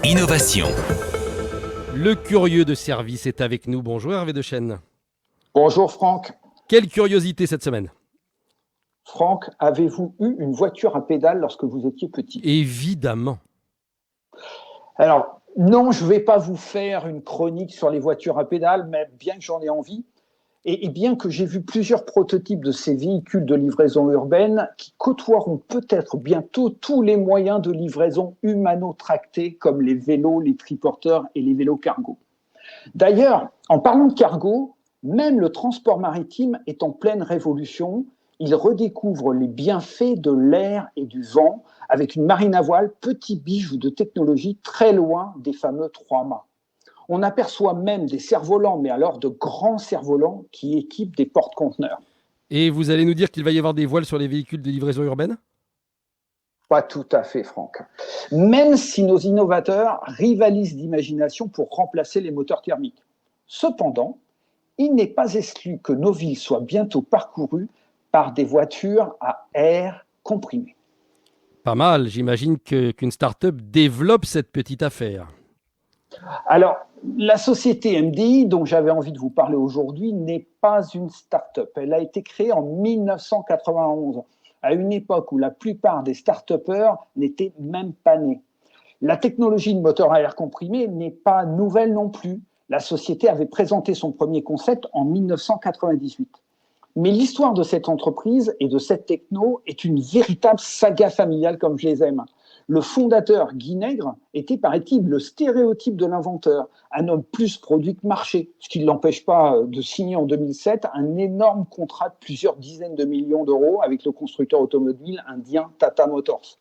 Innovation. Le curieux de service est avec nous. Bonjour Hervé Dechaine. Bonjour Franck. Quelle curiosité cette semaine? Franck, avez-vous eu une voiture à pédales lorsque vous étiez petit? Évidemment. Alors, non, je ne vais pas vous faire une chronique sur les voitures à pédales, mais bien que j'en ai envie, et bien que j'ai vu plusieurs prototypes de ces véhicules de livraison urbaine qui côtoieront peut-être bientôt tous les moyens de livraison humano-tractés comme les vélos, les triporteurs et les vélos cargo. D'ailleurs, en parlant de cargo, même le transport maritime est en pleine révolution. Il redécouvre les bienfaits de l'air et du vent avec une marine à voile, petit bijou de technologie très loin des fameux 3 mâts. On aperçoit même des cerfs-volants, mais alors de grands cerfs-volants qui équipent des porte-conteneurs. Et vous allez nous dire qu'il va y avoir des voiles sur les véhicules de livraison urbaine? Pas tout à fait, Franck. Même si nos innovateurs rivalisent d'imagination pour remplacer les moteurs thermiques. Cependant, il n'est pas exclu que nos villes soient bientôt parcourues par des voitures à air comprimé. Pas mal, j'imagine qu'une start-up développe cette petite affaire. Alors, la société MDI, dont j'avais envie de vous parler aujourd'hui, n'est pas une start-up. Elle a été créée en 1991, à une époque où la plupart des start-upers n'étaient même pas nés. La technologie de moteur à air comprimé n'est pas nouvelle non plus. La société avait présenté son premier concept en 1998. Mais l'histoire de cette entreprise et de cette techno est une véritable saga familiale comme je les aime. Le fondateur, Guy Nègre, était, paraît-il, le stéréotype de l'inventeur, un homme plus produit que marché, ce qui ne l'empêche pas de signer en 2007 un énorme contrat de plusieurs dizaines de millions d'euros avec le constructeur automobile indien Tata Motors.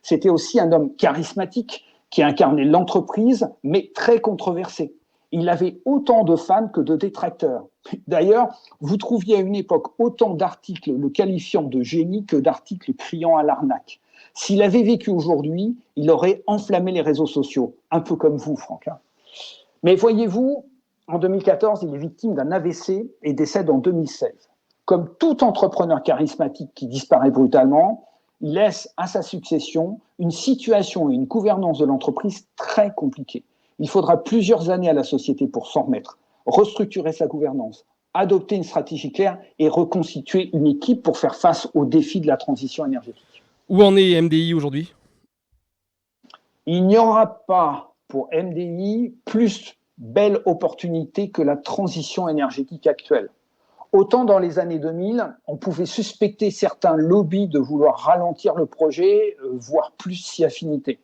C'était aussi un homme charismatique qui incarnait l'entreprise, mais très controversé. Il avait autant de fans que de détracteurs. D'ailleurs, vous trouviez à une époque autant d'articles le qualifiant de génie que d'articles criant à l'arnaque. S'il avait vécu aujourd'hui, il aurait enflammé les réseaux sociaux, un peu comme vous, Franck. Mais voyez-vous, en 2014, il est victime d'un AVC et décède en 2016. Comme tout entrepreneur charismatique qui disparaît brutalement, il laisse à sa succession une situation et une gouvernance de l'entreprise très compliquées. Il faudra plusieurs années à la société pour s'en remettre, restructurer sa gouvernance, adopter une stratégie claire et reconstituer une équipe pour faire face aux défis de la transition énergétique. Où en est MDI aujourd'hui? Il n'y aura pas pour MDI plus belle opportunité que la transition énergétique actuelle. Autant dans les années 2000, on pouvait suspecter certains lobbies de vouloir ralentir le projet, voire plus s'y affiniter.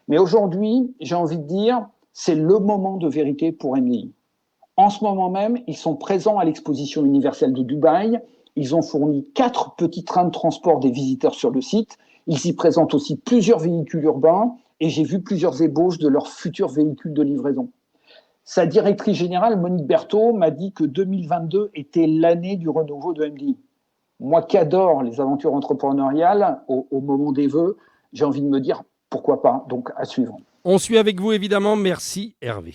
Mais aujourd'hui, j'ai envie de dire, c'est le moment de vérité pour MDI. En ce moment même, ils sont présents à l'exposition universelle de Dubaï. Ils ont fourni 4 petits trains de transport des visiteurs sur le site. Ils y présentent aussi plusieurs véhicules urbains et j'ai vu plusieurs ébauches de leurs futurs véhicules de livraison. Sa directrice générale, Monique Berthaud, m'a dit que 2022 était l'année du renouveau de MDI. Moi qui adore les aventures entrepreneuriales, au moment des vœux, j'ai envie de me dire pourquoi pas, donc à suivre. On suit avec vous évidemment, merci Hervé.